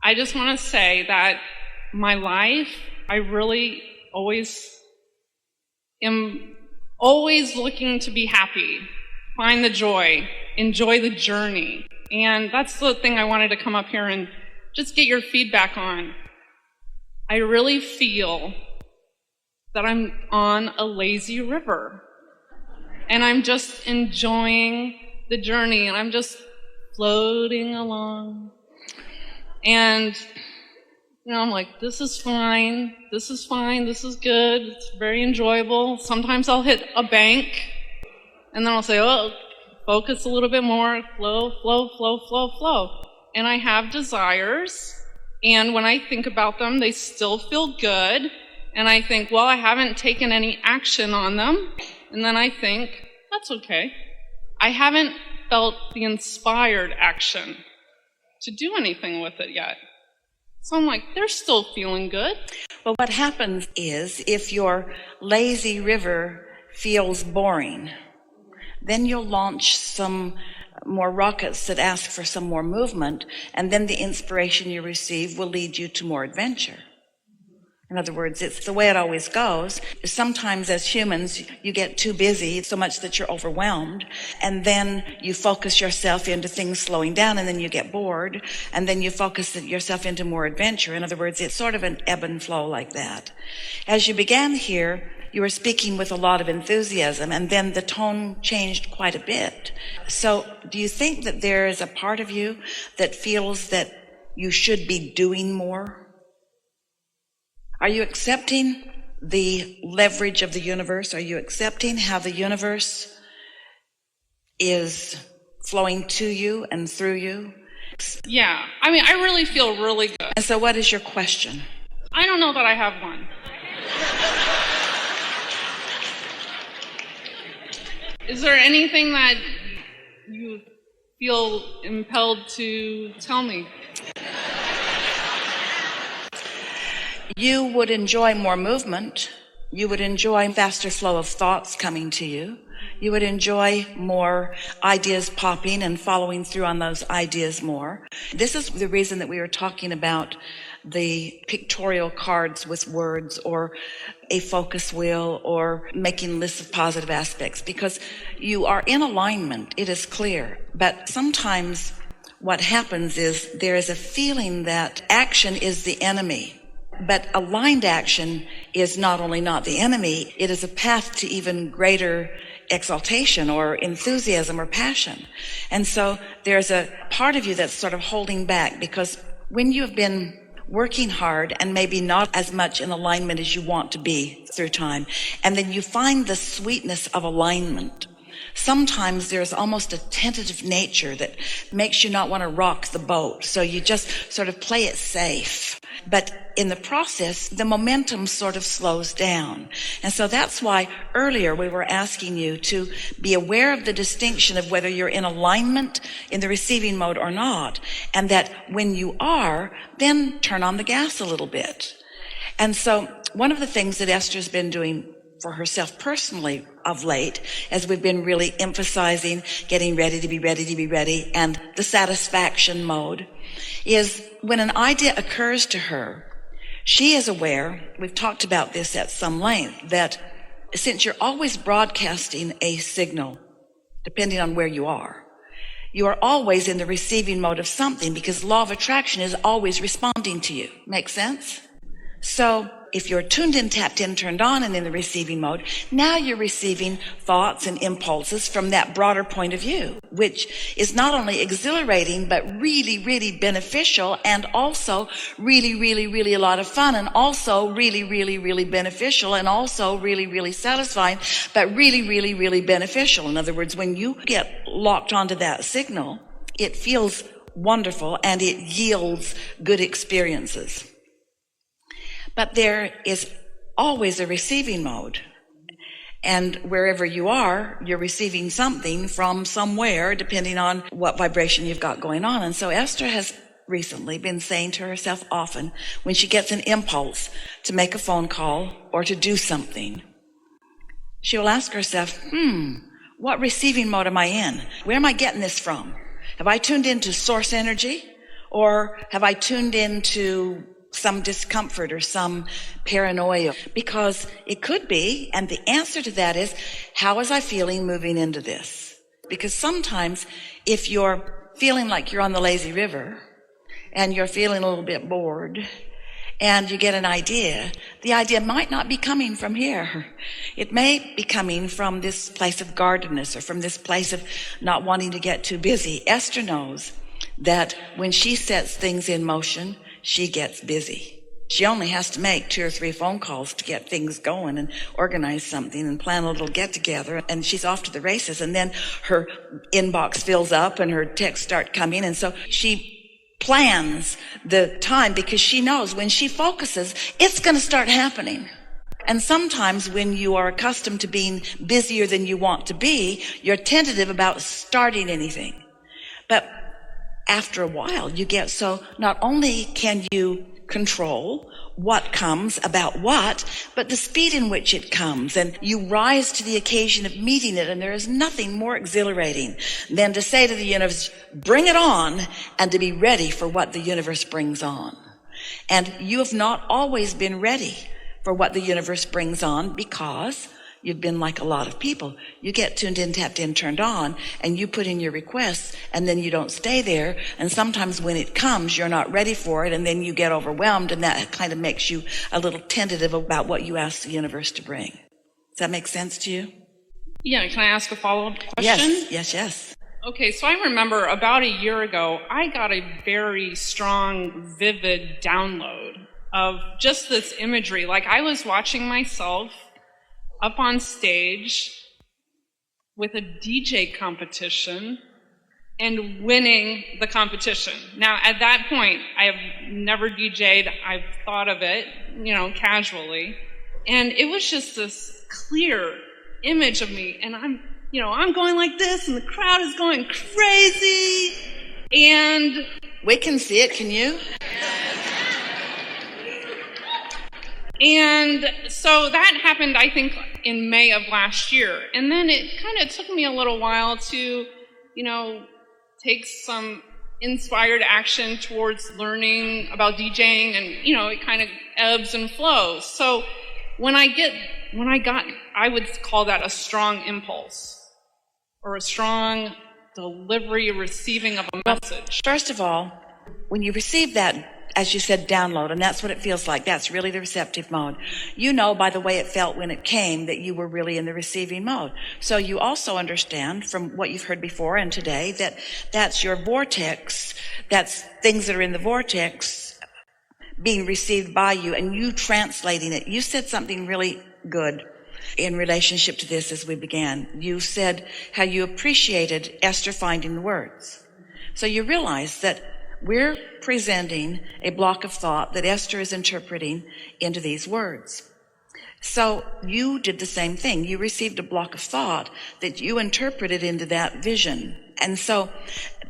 I just want to say that my life, I really am always looking to be happy, find the joy, enjoy the journey. And that's the thing I wanted to come up here and just get your feedback on. I really feel that I'm on a lazy river. And I'm just enjoying the journey, and I'm just floating along. And, I'm like, this is fine, this is good, it's very enjoyable. Sometimes I'll hit a bank, and then I'll say, oh, focus a little bit more, flow. And I have desires, and when I think about them, they still feel good. And I think, well, I haven't taken any action on them. And then I think, that's okay. I haven't felt the inspired action to do anything with it yet. So I'm like, they're still feeling good. Well, what happens is if your lazy river feels boring, then you'll launch some more rockets that ask for some more movement, and then the inspiration you receive will lead you to more adventure. In other words, it's the way it always goes. Sometimes as humans, you get too busy so much that you're overwhelmed, and then you focus yourself into things slowing down, and then you get bored, and then you focus yourself into more adventure. In other words, it's sort of an ebb and flow like that. As you began here, you were speaking with a lot of enthusiasm, and then the tone changed quite a bit. So do you think that there is a part of you that feels that you should be doing more? Are you accepting the leverage of the universe? Are you accepting how the universe is flowing to you and through you? Yeah, I really feel really good. And so what is your question? I don't know that I have one. Is there anything that you feel impelled to tell me? You would enjoy more movement. You would enjoy faster flow of thoughts coming to you. You would enjoy more ideas popping and following through on those ideas more. This is the reason that we were talking about the pictorial cards with words, or a focus wheel, or making lists of positive aspects, because you are in alignment. It is clear. But sometimes what happens is there is a feeling that action is the enemy. But aligned action is not only not the enemy, it is a path to even greater exaltation or enthusiasm or passion. And so there's a part of you that's sort of holding back, because when you have been working hard and maybe not as much in alignment as you want to be through time, and then you find the sweetness of alignment, sometimes there's almost a tentative nature that makes you not want to rock the boat. So you just sort of play it safe. But in the process, the momentum sort of slows down. And so that's why earlier we were asking you to be aware of the distinction of whether you're in alignment in the receiving mode or not. And that when you are, then turn on the gas a little bit. And so one of the things that Esther's been doing for herself personally of late, as we've been really emphasizing getting ready to be ready, and the satisfaction mode, is when an idea occurs to her, she is aware, we've talked about this at some length, that since you're always broadcasting a signal, depending on where you are always in the receiving mode of something, because law of attraction is always responding to you. Make sense? So if you're tuned in, tapped in, turned on, and in the receiving mode, now you're receiving thoughts and impulses from that broader point of view, which is not only exhilarating, but really, really beneficial, and also really, really, really a lot of fun, and also really, really, really beneficial, and also really, really satisfying, but really, really, really beneficial. In other words, when you get locked onto that signal, it feels wonderful and it yields good experiences. But there is always a receiving mode. And wherever you are, you're receiving something from somewhere, depending on what vibration you've got going on. And so Esther has recently been saying to herself often, when she gets an impulse to make a phone call or to do something, she will ask herself, what receiving mode am I in? Where am I getting this from? Have I tuned into source energy? Or have I tuned into some discomfort or some paranoia? Because it could be, and the answer to that is, how was I feeling moving into this? Because sometimes if you're feeling like you're on the lazy river and you're feeling a little bit bored and you get an idea, the idea might not be coming from here. It may be coming from this place of guardedness or from this place of not wanting to get too busy. Esther knows that when she sets things in motion, she gets busy. She only has to make 2 or 3 phone calls to get things going and organize something and plan a little get together, and she's off to the races. And then her inbox fills up and her texts start coming, and so she plans the time because she knows when she focuses, it's going to start happening. And sometimes when you are accustomed to being busier than you want to be, you're tentative about starting anything. But after a while, you get so not only can you control what comes about what, but the speed in which it comes, and you rise to the occasion of meeting it. And there is nothing more exhilarating than to say to the universe, bring it on, and to be ready for what the universe brings on. And you have not always been ready for what the universe brings on because you've been like a lot of people. You get tuned in, tapped in, turned on, and you put in your requests, and then you don't stay there. And sometimes when it comes, you're not ready for it, and then you get overwhelmed, and that kind of makes you a little tentative about what you ask the universe to bring. Does that make sense to you? Yeah, can I ask a follow-up question? Yes. Okay, so I remember about a year ago, I got a very strong, vivid download of just this imagery. Like I was watching myself up on stage with a DJ competition and winning the competition. Now, at that point, I have never DJ'd. I've thought of it, casually. And it was just this clear image of me. And I'm going like this, and the crowd is going crazy. And we can see it, can you? And so that happened, I think, in May of last year. And then it kind of took me a little while to, take some inspired action towards learning about DJing, and, it kind of ebbs and flows. So I would call that a strong impulse or a strong delivery, receiving of a message. First of all, when you receive that, as you said, download, and that's what it feels like. That's really the receptive mode. You know by the way it felt when it came that you were really in the receiving mode. So you also understand from what you've heard before and today that that's your vortex. That's things that are in the vortex being received by you and you translating it. You said something really good in relationship to this as we began. You said how you appreciated Esther finding the words. So you realize that we're presenting a block of thought that Esther is interpreting into these words. So you did the same thing. You received a block of thought that you interpreted into that vision. And so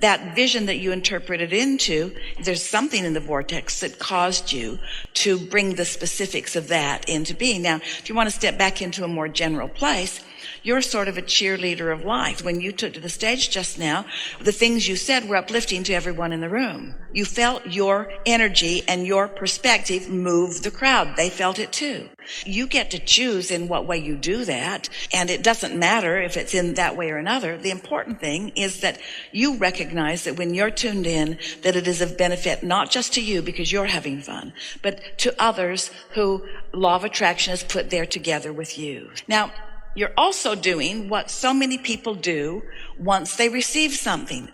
that vision that you interpreted into, there's something in the vortex that caused you to bring the specifics of that into being. Now, if you want to step back into a more general place, you're sort of a cheerleader of life. When you took to the stage just now, the things you said were uplifting to everyone in the room. You felt your energy and your perspective move the crowd. They felt it too. You get to choose in what way you do that, and it doesn't matter if it's in that way or another. The important thing is that you recognize that when you're tuned in, that it is of benefit not just to you because you're having fun, but to others who law of attraction has put there together with you. Now, you're also doing what so many people do once they receive something.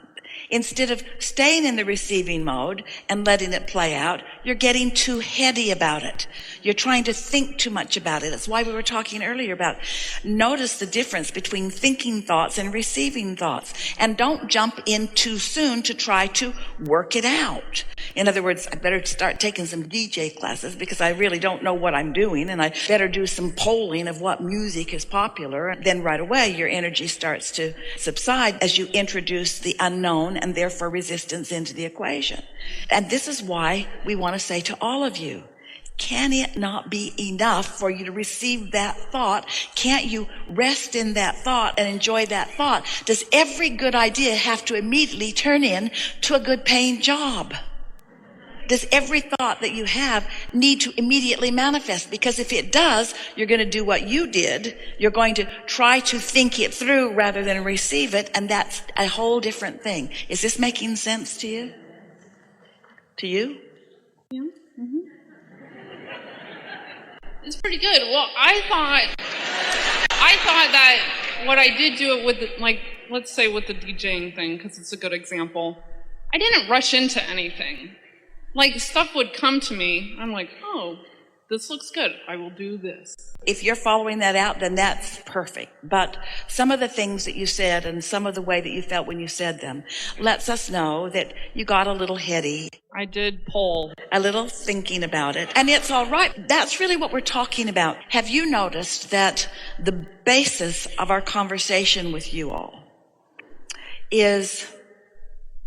Instead of staying in the receiving mode and letting it play out, you're getting too heady about it. You're trying to think too much about it. That's why we were talking earlier about notice the difference between thinking thoughts and receiving thoughts. And don't jump in too soon to try to work it out. In other words, I better start taking some DJ classes because I really don't know what I'm doing, and I better do some polling of what music is popular. Then right away, your energy starts to subside as you introduce the unknown and therefore resistance into the equation. And this is why we want to say to all of you, can it not be enough for you to receive that thought? Can't you rest in that thought and enjoy that thought? Does every good idea have to immediately turn in to a good paying job? does every thought that you have need to immediately manifest? Because if it does, you're going to do what you did. You're going to try to think it through rather than receive it, and that's a whole different thing. Is this making sense to you? To you? Yeah. Mm-hmm. It's pretty good. Well, I thought that what I did do it with, like, let's say with the DJing thing, because it's a good example. I didn't rush into anything. Like, stuff would come to me. I'm like, oh, this looks good. I will do this. If you're following that out, then that's perfect. But some of the things that you said and some of the way that you felt when you said them lets us know that you got a little heady. I did poll. A little thinking about it. And it's all right. That's really what we're talking about. Have you noticed that the basis of our conversation with you all is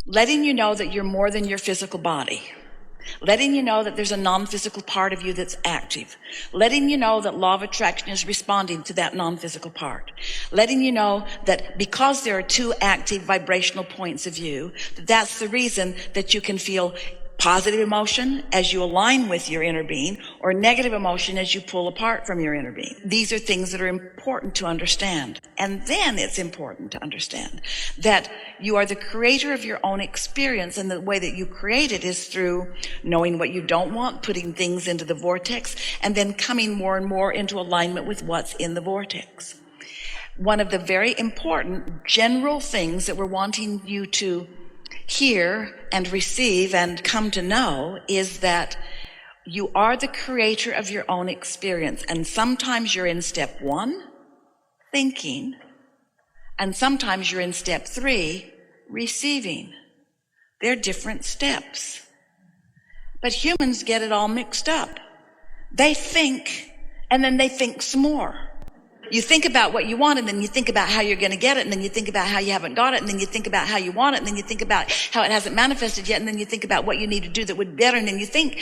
letting you know that you're more than your physical body? Letting you know that there's a non-physical part of you that's active. Letting you know that law of attraction is responding to that non-physical part. Letting you know that because there are two active vibrational points of you, that's the reason that you can feel positive emotion as you align with your inner being, or negative emotion as you pull apart from your inner being. These are things that are important to understand. And then it's important to understand that you are the creator of your own experience, and the way that you create it is through knowing what you don't want, putting things into the vortex, and then coming more and more into alignment with what's in the vortex. One of the very important general things that we're wanting you to hear and receive and come to know is that you are the creator of your own experience. And sometimes you're in step 1, thinking, and sometimes you're in step 3, receiving. They're different steps. But humans get it all mixed up. They think, and then they think some more. You think about what you want, and then you think about how you're going to get it, and then you think about how you haven't got it, and then you think about how you want it, and then you think about how it hasn't manifested yet, and then you think about what you need to do that would be better, and then you think.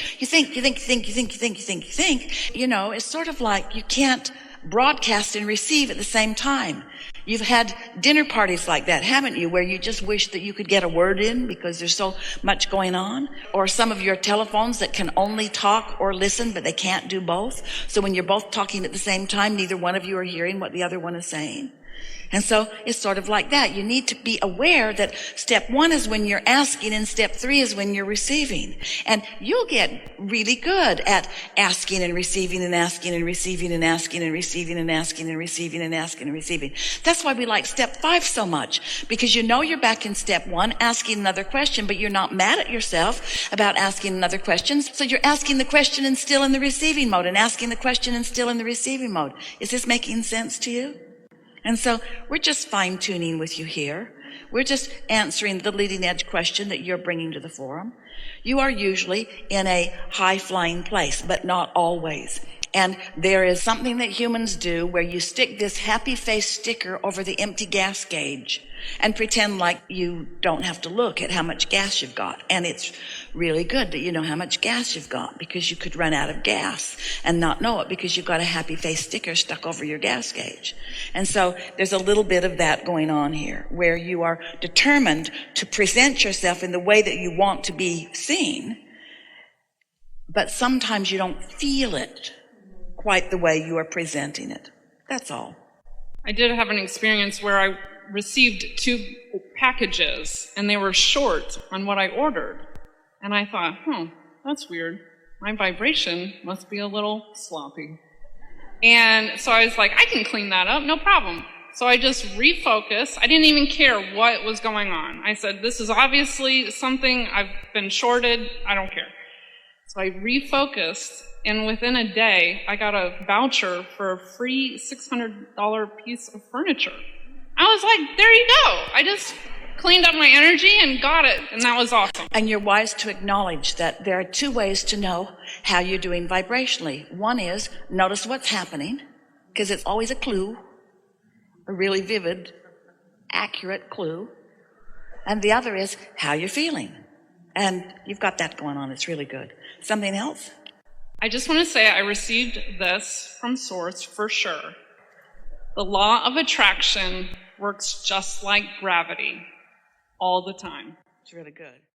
You know, it's sort of like you can't broadcast and receive at the same time. You've had dinner parties like that, haven't you, where you just wish that you could get a word in because there's so much going on? Or some of your telephones that can only talk or listen, but they can't do both. So when you're both talking at the same time, neither one of you are hearing what the other one is saying. And so it's sort of like that. You need to be aware that step 1 is when you're asking, and step 3 is when you're receiving. And you'll get really good at asking and receiving and asking and receiving and asking and receiving and asking and receiving and asking and receiving. That's why we like step 5 so much, because you know you're back in step 1 asking another question, but you're not mad at yourself about asking another question. So you're asking the question and still in the receiving mode, and asking the question and still in the receiving mode. Is this making sense to you? And so we're just fine-tuning with you here. We're just answering the leading edge question that you're bringing to the forum. You are usually in a high-flying place, but not always. And there is something that humans do where you stick this happy face sticker over the empty gas gauge and pretend like you don't have to look at how much gas you've got. And it's really good that you know how much gas you've got, because you could run out of gas and not know it because you've got a happy face sticker stuck over your gas gauge. And so there's a little bit of that going on here, where you are determined to present yourself in the way that you want to be seen, but sometimes you don't feel it quite the way you are presenting it. That's all. I did have an experience where I received 2 packages, and they were short on what I ordered. And I thought, that's weird. My vibration must be a little sloppy. And so I was like, I can clean that up, no problem. So I just refocused. I didn't even care what was going on. I said, this is obviously something I've been shorted. I don't care. So I refocused, and within a day, I got a voucher for a free $600 piece of furniture. I was like, there you go. I just cleaned up my energy and got it, and that was awesome. And you're wise to acknowledge that there are 2 ways to know how you're doing vibrationally. One is notice what's happening, because it's always a clue, a really vivid, accurate clue. And the other is how you're feeling. And you've got that going on. It's really good. Something else? I just want to say I received this from Source for sure. The law of attraction works just like gravity all the time. It's really good.